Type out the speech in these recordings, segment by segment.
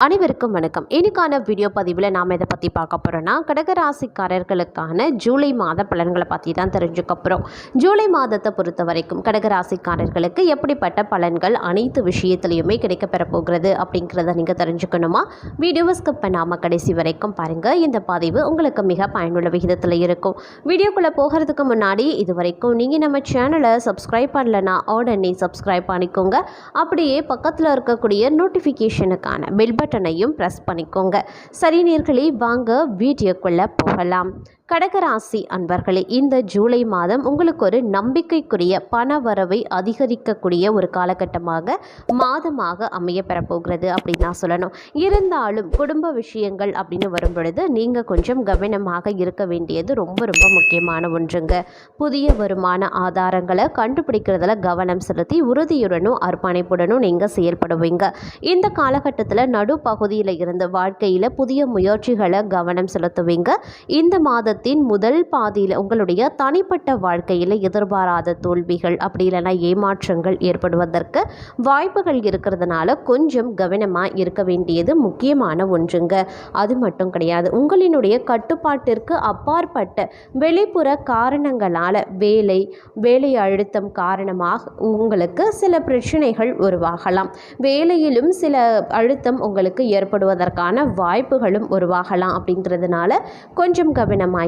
அனைவருக்கும் வணக்கம். இன்னைக்கான வீடியோ பதிவில் நாம் இதை பற்றி பார்க்க போகிறோன்னா கடகராசிக்காரர்களுக்கான ஜூலை மாத பலன்களை பற்றி தான் தெரிஞ்சுக்க போகிறோம். ஜூலை மாதத்தை பொறுத்த வரைக்கும் கடகராசிக்காரர்களுக்கு எப்படிப்பட்ட பலன்கள் அனைத்து விஷயத்துலையுமே கிடைக்கப்பெற போகிறது அப்படிங்கிறத நீங்கள் தெரிஞ்சுக்கணுமா? வீடியோவை ஸ்கிப் பண்ணாமல் கடைசி வரைக்கும் பாருங்கள். இந்த பதிவு உங்களுக்கு மிக பயனுள்ள விகிதத்தில் இருக்கும். வீடியோக்குள்ளே போகிறதுக்கு முன்னாடி இது வரைக்கும் நீங்கள் நம்ம சேனலை சப்ஸ்கிரைப் பண்ணலைன்னா உடனே சப்ஸ்கிரைப் பண்ணிக்கோங்க. அப்படியே பக்கத்தில் இருக்கக்கூடிய நோட்டிஃபிகேஷனுக்கான பெல் பட்டனையும் பிரஸ் பண்ணிக்கோங்க. சரி நேயர்களே, வாங்க வீடியோக்குள்ள போகலாம். கடகராசி அன்பர்களே, இந்த ஜூலை மாதம் உங்களுக்கு ஒரு நம்பிக்கைக்குரிய பண வரவை அதிகரிக்கக்கூடிய ஒரு மாதமாக அமைய பெறப்போகிறது அப்படின்னு நான் சொல்லணும். இருந்தாலும் குடும்ப விஷயங்கள் அப்படின்னு வரும் பொழுது நீங்கள் கொஞ்சம் கவனமாக இருக்க வேண்டியது ரொம்ப ரொம்ப முக்கியமான ஒன்றுங்க. புதிய வருமான ஆதாரங்களை கண்டுபிடிக்கிறதுல கவனம் செலுத்தி உறுதியுடனும் அர்ப்பணிப்புடனும் நீங்கள் செயல்படுவீங்க. இந்த காலகட்டத்தில் நடுப்பகுதியில் இருந்து வாழ்க்கையில் புதிய முயற்சிகளை கவனம் செலுத்துவீங்க. இந்த மாதத்தின் முதல் பாதியில் உங்களுடைய தனிப்பட்ட வாழ்க்கையில் எதிர்பாராத தோல்விகள் அப்படி இல்லைன்னா ஏமாற்றங்கள் ஏற்படுவதற்கு வாய்ப்புகள் இருக்கிறதுனால கொஞ்சம் கவனமாக இருக்க வேண்டியது முக்கியமான ஒன்றுங்க. அது மட்டும் கிடையாது, உங்களினுடைய கட்டுப்பாட்டிற்கு அப்பாற்பட்ட வெளிப்புற காரணங்களால் வேலை அழுத்தம் காரணமாக உங்களுக்கு சில பிரச்சனைகள் உருவாகலாம். வேலையிலும் சில அழுத்தம் உங்களுக்கு ஏற்படுவதற்கான வாய்ப்புகளும் உருவாகலாம். அப்படிங்கிறதுனால கொஞ்சம் கவனமாகிருங்க.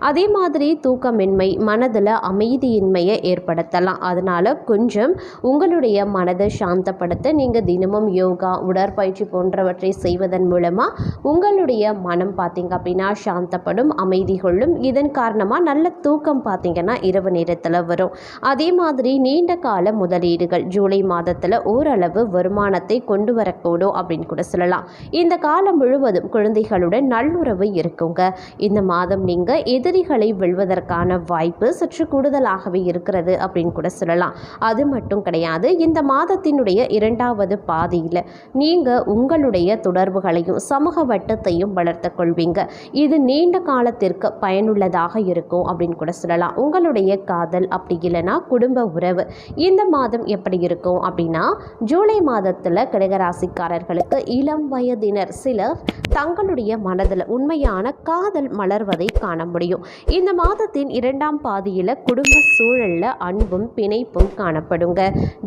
அதே மாதிரி தூக்கமின்மை மனதில் அமைதியின்மையை ஏற்படுத்தலாம். அதனால் கொஞ்சம் உங்களுடைய மனதை சாந்தப்படுத்த நீங்கள் தினமும் யோகா உடற்பயிற்சி போன்றவற்றை செய்வதன் மூலமாக உங்களுடைய மனம் பார்த்திங்க அப்படின்னா சாந்தப்படும், அமைதி கொள்ளும். இதன் காரணமாக நல்ல தூக்கம் பார்த்திங்கன்னா இரவு நேரத்தில் வரும். அதே மாதிரி நீண்ட கால முதலீடுகள் ஜூலை மாதத்தில் ஓரளவு வருமானத்தை கொண்டு வரக்கூடும் அப்படின்னு கூட சொல்லலாம். இந்த காலம் முழுவதும் குழந்தைகளுடன் நல்லுறவு இருக்குங்க. இந்த மாதம் நீங்கள் எதிரிகளை வெல்வதற்கான வாய்ப்பு சற்று கூடுதலாகவே இருக்கிறது அப்படின்னு கூட சொல்லலாம். அது மட்டும் கிடையாது, இந்த மாதத்தினுடைய இரண்டாவது பாதியில் நீங்கள் உங்களுடைய தொடர்புகளையும் சமூக வட்டத்தையும் வளர்த்து கொள்வீங்க. இது நீண்ட காலத்திற்கு பயனுள்ளதாக இருக்கும் அப்படின்னு கூட சொல்லலாம். உங்களுடைய காதல் அப்படி இல்லைன்னா குடும்ப உறவு இந்த மாதம் எப்படி இருக்கும் அப்படின்னா, ஜூலை மாதத்தில் கடகராசிக்காரர்களுக்கு இளம் வயதினர் சிலர் தங்களுடைய மனதில் உண்மையான காதல் மலர்வதை காண முடியும். இந்த மாதத்தின் இரண்டாம் பாதியில் குடும்ப சூழலில் அன்பும் பிணைப்பும் காணப்படுங்க.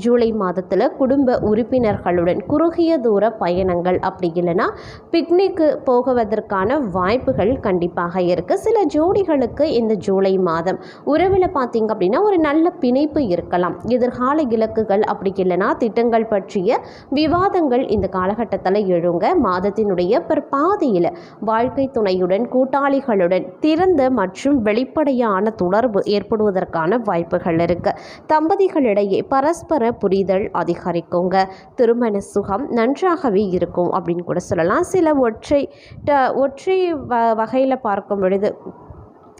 ஜூலை மாதத்தில் குடும்ப உறுப்பினர்களுடன் குறுகிய தூர பயணங்கள் அப்படி இல்லைன்னா பிக்னிக்கு போகுவதற்கான வாய்ப்புகள் கண்டிப்பாக இருக்குது. சில ஜோடிகளுக்கு இந்த ஜூலை மாதம் உறவில் பார்த்தீங்க அப்படின்னா ஒரு நல்ல பிணைப்பு இருக்கலாம். எதிர்கால இலக்குகள் அப்படி இல்லைன்னா திட்டங்கள் பற்றிய விவாதங்கள் இந்த காலகட்டத்தில் எழுங்க. மாதத்தினுடைய பாதியில் வாழ்க்கை துணையுடன் கூட்டாளிகளுடன் திறந்த மற்றும் வெளிப்படையான தொடர்பு ஏற்படுவதற்கான வாய்ப்புகள் இருக்கு. தம்பதிகளிடையே பரஸ்பர புரிதல் அதிகரிக்குங்க. திருமண சுகம் நன்றாகவே இருக்கும் அப்படின்னு கூட சொல்லலாம். சில ஒற்றை வகையில் பார்க்கும் பொழுது,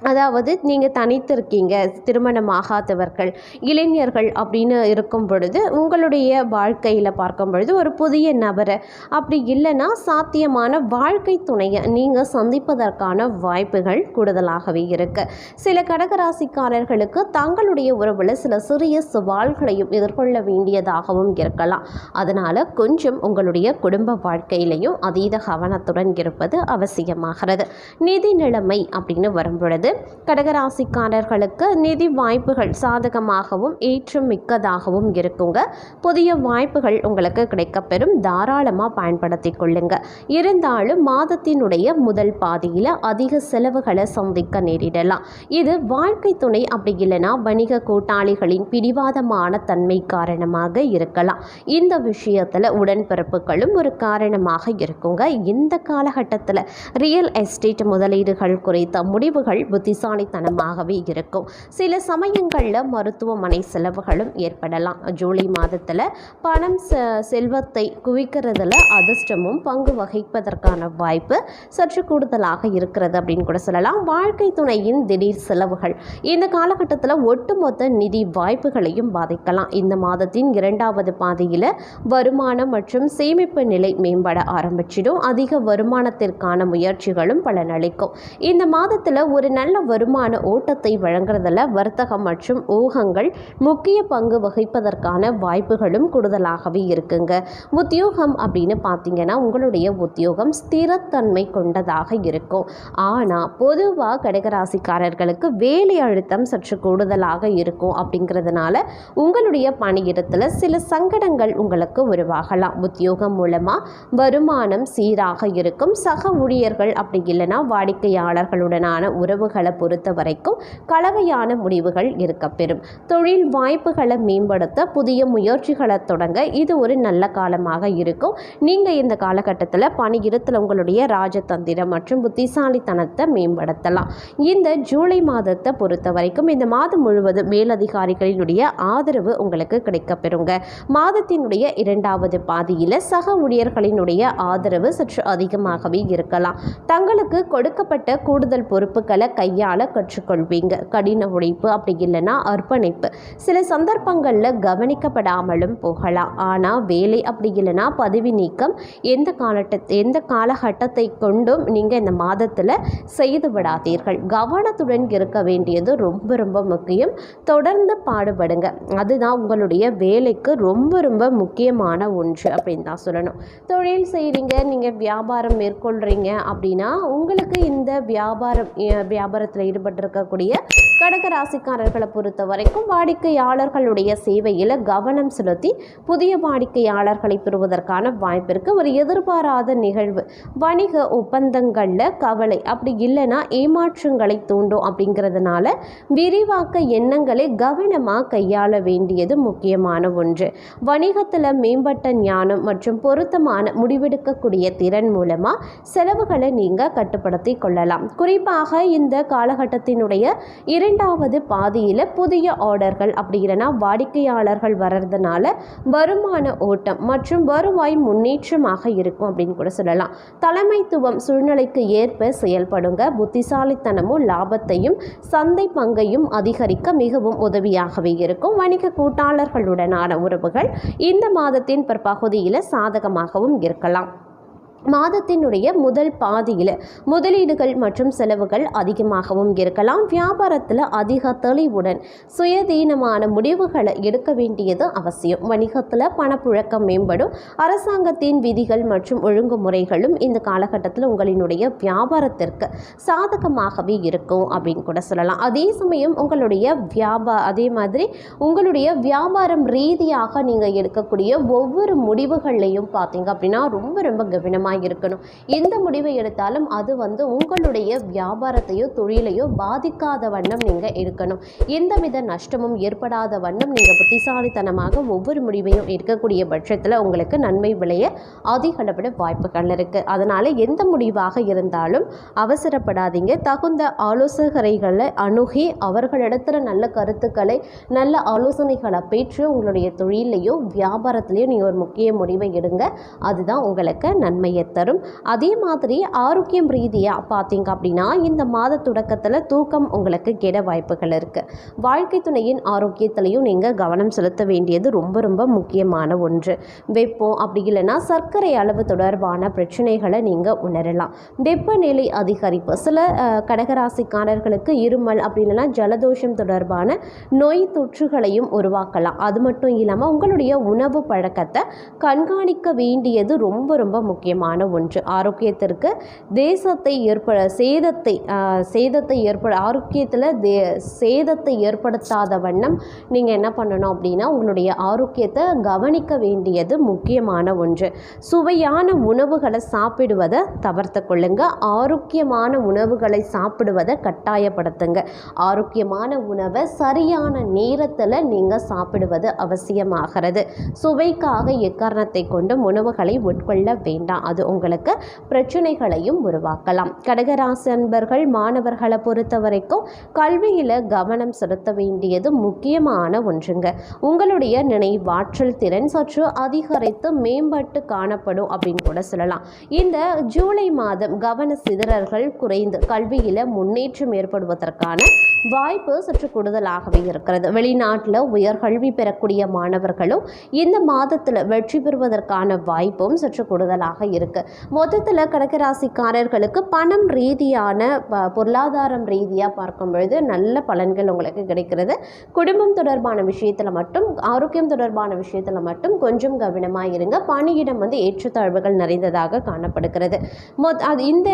அதாவது நீங்கள் தனித்து இருக்கீங்க, திருமணமாகாதவர்கள், இளைஞர்கள் அப்படின்னு இருக்கும் பொழுது உங்களுடைய வாழ்க்கையில் பார்க்கும் பொழுது ஒரு புதிய நபரை அப்படி இல்லைன்னா சாத்தியமான வாழ்க்கை துணையை நீங்கள் சந்திப்பதற்கான வாய்ப்புகள் கூடுதலாகவே இருக்குது. சில கடகராசிக்காரர்களுக்கு தங்களுடைய உறவில் சில சிறிய சவால்களையும் எதிர்கொள்ள வேண்டியதாகவும் இருக்கலாம். அதனால் கொஞ்சம் உங்களுடைய குடும்ப வாழ்க்கையிலையும் அதீத கவனத்துடன் இருப்பது அவசியமாகிறது. நிதி நிலைமை அப்படின்னு வரும் பொழுது கடகராசிக்காரர்களுக்கு நிதி வாய்ப்புகள் சாதகமாகவும் ஏற்றம் மிக்கதாகவும் இருக்குங்க. புதிய வாய்ப்புகள் உங்களுக்கு கிடைக்கப்பெறும், தாராளமாக பயன்படுத்தி கொள்ளுங்க. இருந்தாலும் மாதத்தினுடைய முதல் பாதியில் அதிக செலவுகளை சந்திக்க நேரிடலாம். இது வாழ்க்கை துணை அப்படி இல்லைன்னா வணிக கூட்டாளிகளின் பிடிவாதமான தன்மை காரணமாக இருக்கலாம். இந்த விஷயத்தில் உடன்பிறப்புகளும் ஒரு காரணமாக இருக்குங்க. இந்த காலகட்டத்தில் ரியல் எஸ்டேட் முதலீடுகள் குறித்த முடிவுகள் புத்திசாலித்தனமாகவே இருக்கும். சில சமயங்களில் மருத்துவமனை செலவுகளும் ஏற்படலாம். ஜூலை மாதத்தில் பணம் செல்வத்தை குவிக்கிறதுல அதிர்ஷ்டமும் பங்கு வகிப்பதற்கான வாய்ப்பு சற்று கூடுதலாக இருக்கிறது அப்படின்னு கூட சொல்லலாம். வாழ்க்கை துணையின் திடீர் செலவுகள் இந்த காலகட்டத்தில் ஒட்டுமொத்த நிதி வாய்ப்புகளையும் பாதிக்கலாம். இந்த மாதத்தின் இரண்டாவது பாதியில் வருமானம் மற்றும் சேமிப்பு நிலை மேம்பட ஆரம்பிச்சிடும். அதிக வருமானத்திற்கான முயற்சிகளும் பலனளிக்கும். இந்த மாதத்தில் ஒரு நல்ல நல்ல வருமான ஓட்டத்தை வழங்குறதுல வர்த்தகம் மற்றும் ஊகங்கள் முக்கிய பங்கு வகிப்பதற்கான வாய்ப்புகளும் கூடுதலாகவே இருக்குங்க. உத்தியோகம் அப்படின்னு பார்த்தீங்கன்னா உங்களுடைய உத்தியோகம் ஸ்திரத்தன்மை கொண்டதாக இருக்கும். ஆனால் பொதுவாக கடகராசிக்காரர்களுக்கு வேலை அழுத்தம் சற்று கூடுதலாக இருக்கும். அப்படிங்கிறதுனால உங்களுடைய பணியிடத்தில் சில சங்கடங்கள் உங்களுக்கு உருவாகலாம். உத்தியோகம் மூலமாக வருமானம் சீராக இருக்கும். சக ஊழியர்கள் அப்படி இல்லைன்னா வாடிக்கையாளர்களுடனான உறவுகளை பொறுத்த வரைக்கும் கலவையான முடிவுகள் இருக்கப்பெறும். தொழில் வாய்ப்புகளை மேம்படுத்த புதிய முயற்சிகளை தொடங்க இது ஒரு நல்ல காலமாக இருக்கும். நீங்கள் இந்த காலகட்டத்தில் பணியிடத்தில் உங்களுடைய ராஜதந்திரம் மற்றும் புத்திசாலித்தனத்தை மேம்படுத்தலாம். இந்த ஜூலை மாதத்தை பொறுத்த வரைக்கும் இந்த மாதம் முழுவதும் மேலதிகாரிகளினுடைய ஆதரவு உங்களுக்கு கிடைக்கப்பெறுங்க. மாதத்தினுடைய இரண்டாவது பாதியில் சக ஊழியர்களினுடைய ஆதரவு சற்று அதிகமாகவே இருக்கலாம். தங்களுக்கு கொடுக்கப்பட்ட கூடுதல் பொறுப்புகளை கையாள கற்றுக்கொள்வீங்க. கடின உழைப்பு அப்படி இல்லைன்னா அர்ப்பணிப்பு சில சந்தர்ப்பங்களில் கவனிக்கப்படாமலும் போகலாம். ஆனால் வேலை அப்படி இல்லைன்னா பதவி நீக்கம் எந்த காலகட்டத்தை கொண்டும் நீங்கள் இந்த மாதத்தில் செய்து விடாதீர்கள். கவனத்துடன் இருக்க வேண்டியது ரொம்ப ரொம்ப முக்கியம். தொடர்ந்து பாடுபடுங்க. அதுதான் உங்களுடைய வேலைக்கு ரொம்ப ரொம்ப முக்கியமான ஒன்று அப்படின்னு தான் சொல்லணும். தொழில் செய்கிறீங்க, நீங்கள் வியாபாரம் மேற்கொள்கிறீங்க அப்படின்னா உங்களுக்கு இந்த வியாபாரத்தில் ஈடுபட்டிருக்கக்கூடிய கடகராசிக்காரர்களை பொறுத்த வரைக்கும் வாடிக்கையாளர்களுடைய சேவையில் கவனம் செலுத்தி புதிய வாடிக்கையாளர்களை பெறுவதற்கான வாய்ப்பிற்கு ஒரு எதிர்பாராத நிகழ்வு வணிக ஒப்பந்தங்களில் கவலை அப்படி இல்லைன்னா ஏமாற்றங்களை தூண்டும். அப்படிங்கிறதுனால விரிவாக்க எண்ணங்களை கவனமாக கையாள வேண்டியது முக்கியமான ஒன்று. வணிகத்தில் மேம்பட்ட ஞானம் மற்றும் பொருத்தமான முடிவெடுக்கக்கூடிய திறன் மூலமாக செலவுகளை நீங்கள் கட்டுப்படுத்தி கொள்ளலாம். குறிப்பாக இந்த காலகட்டத்தினுடைய இரண்டாவது பாதியில் புதிய ஆர்டர்கள் அப்படி இல்லைன்னா வாடிக்கையாளர்கள் வர்றதுனால வருமான ஓட்டம் மற்றும் வருவாய் முன்னேற்றமாக இருக்கும் அப்படின்னு கூட சொல்லலாம். தலைமைத்துவம் சூழ்நிலைக்கு ஏற்ப செயல்படுங்க. புத்திசாலித்தனமும் லாபத்தையும் சந்தை பங்கையும் அதிகரிக்க மிகவும் உதவியாகவே இருக்கும். வணிக கூட்டாளர்களுடனான உறவுகள் இந்த மாதத்தின் பிற்பகுதியில் சாதகமாகவும் இருக்கலாம். மாதத்தினுடைய முதல் பாதியில் முதலீடுகள் மற்றும் செலவுகள் அதிகமாகவும் இருக்கலாம். வியாபாரத்தில் அதிக தெளிவுடன் சுயதீனமான முடிவுகளை எடுக்க வேண்டியது அவசியம். வணிகத்தில் பணப்புழக்கம் மேம்படும். அரசாங்கத்தின் விதிகள் மற்றும் ஒழுங்குமுறைகளும் இந்த காலகட்டத்தில் உங்களினுடைய வியாபாரத்திற்கு சாதகமாகவே இருக்கும் அப்படின்னு கூட சொல்லலாம். அதே சமயம் அதே மாதிரி உங்களுடைய வியாபாரம் ரீதியாக நீங்கள் எடுக்கக்கூடிய ஒவ்வொரு முடிவுகள்லையும் பார்த்தீங்க அப்படின்னா ரொம்ப ரொம்ப கவனமாக இருக்கணும். எந்த முடிவை எடுத்தாலும் அது உங்களுடைய வியாபாரத்தையோ தொழிலையோ பாதிக்காத வண்ணம் நீங்கள் எடுக்கணும். எந்தவித நஷ்டமும் ஏற்படாத வண்ணம் நீங்கள் புத்திசாலித்தனமாக ஒவ்வொரு முடிவையும் எடுக்கக்கூடிய பட்சத்தில் உங்களுக்கு நன்மை விளைய அதிக அளவில் வாய்ப்புகள் இருக்குது. அதனால் எந்த முடிவாக இருந்தாலும் அவசரப்படாதீங்க. தகுந்த ஆலோசகர்களை அணுகி அவர்களிடத்தில் நல்ல கருத்துக்களை நல்ல ஆலோசனைகளை பெற்று உங்களுடைய தொழிலையோ வியாபாரத்திலையோ நீங்கள் ஒரு முக்கிய முடிவை எடுங்க. அதுதான் உங்களுக்கு நன்மையை தரும். அதே மாதிரி ஆரோக்கியம் ரீதியாக பார்த்தீங்க அப்படின்னா இந்த மாத தொடக்கத்தில் தூக்கம் உங்களுக்கு கெட வாய்ப்புகள் இருக்குது. வாழ்க்கை துணையின் ஆரோக்கியத்திலையும் நீங்கள் கவனம் செலுத்த வேண்டியது ரொம்ப ரொம்ப முக்கியமான ஒன்று. வெப்பம் அப்படி இல்லைன்னா சர்க்கரை அளவு தொடர்பான பிரச்சனைகளை நீங்கள் உணரலாம். வெப்பநிலை அதிகரிப்பு சில கடகராசிக்காரர்களுக்கு இருமல் அப்படி இல்லைன்னா ஜலதோஷம் தொடர்பான நோய் தொற்றுகளையும் உருவாக்கலாம். அது மட்டும் இல்லாமல் உங்களுடைய உணவு பழக்கத்தை கண்காணிக்க வேண்டியது ரொம்ப ரொம்ப முக்கியமான ஒன்று. ஆரோக்கியத்திற்கு சேதத்தை ஏற்படுத்தாத வண்ணம் நீங்கள் என்ன பண்ணணும் அப்படின்னா உங்களுடைய ஆரோக்கியத்தை கவனிக்க வேண்டியது முக்கியமான ஒன்று. சுவையான உணவுகளை சாப்பிடுவதை தவிர்த்து கொள்ளுங்க. ஆரோக்கியமான உணவுகளை சாப்பிடுவதை கட்டாயப்படுத்துங்க. ஆரோக்கியமான உணவை சரியான நேரத்தில் நீங்கள் சாப்பிடுவது அவசியமாகிறது. சுவைக்காக எக்காரணத்தை கொண்டும் உணவுகளை உட்கொள்ள வேண்டாம். அது உங்களுக்கு பிரச்சனைகளையும் உருவாக்கலாம். கடகராசி அன்பர்கள் மாணவர்களை பொறுத்த வரைக்கும் கல்வியில் கவனம் செலுத்த வேண்டியது முக்கியமான ஒன்றுங்க. உங்களுடைய நினைவாற்றல் திறன் சற்று அதிகரித்து மேம்பட்டு காணப்படும் அப்படின்னு கூட சொல்லலாம். இந்த ஜூலை மாதம் கவன சிதறல்கள் குறைந்து கல்வியில் முன்னேற்றம் ஏற்படுவதற்கான வாய்ப்பு சற்று கூடுதலாகவே இருக்கிறது. வெளிநாட்டில் உயர்கல்வி பெறக்கூடிய மாணவர்களும் இந்த மாதத்தில் வெற்றி பெறுவதற்கான வாய்ப்பும் சற்று கூடுதலாக இருக்கிறது. இருக்குது. மொத்தத்தில் கடகராசிக்காரர்களுக்கு பணம் ரீதியான பொருளாதாரம் ரீதியாக பார்க்கும் பொழுது நல்ல பலன்கள் உங்களுக்கு கிடைக்கிறது. குடும்பம் தொடர்பான விஷயத்தில் மட்டும், ஆரோக்கியம் தொடர்பான விஷயத்தில் மட்டும் கொஞ்சம் கவனமாக இருங்க. பணியிடம் ஏற்றத்தாழ்வுகள் நிறைந்ததாக காணப்படுகிறது. இந்த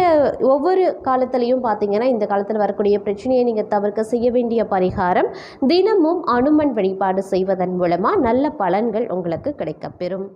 ஒவ்வொரு காலத்திலையும் பார்த்தீங்கன்னா, இந்த காலத்தில் வரக்கூடிய பிரச்சனையை நீங்கள் தவிர்க்க செய்ய வேண்டிய பரிகாரம், தினமும் அனுமன் வழிபாடு செய்வதன் மூலமாக நல்ல பலன்கள் உங்களுக்கு கிடைக்கப்பெறும்.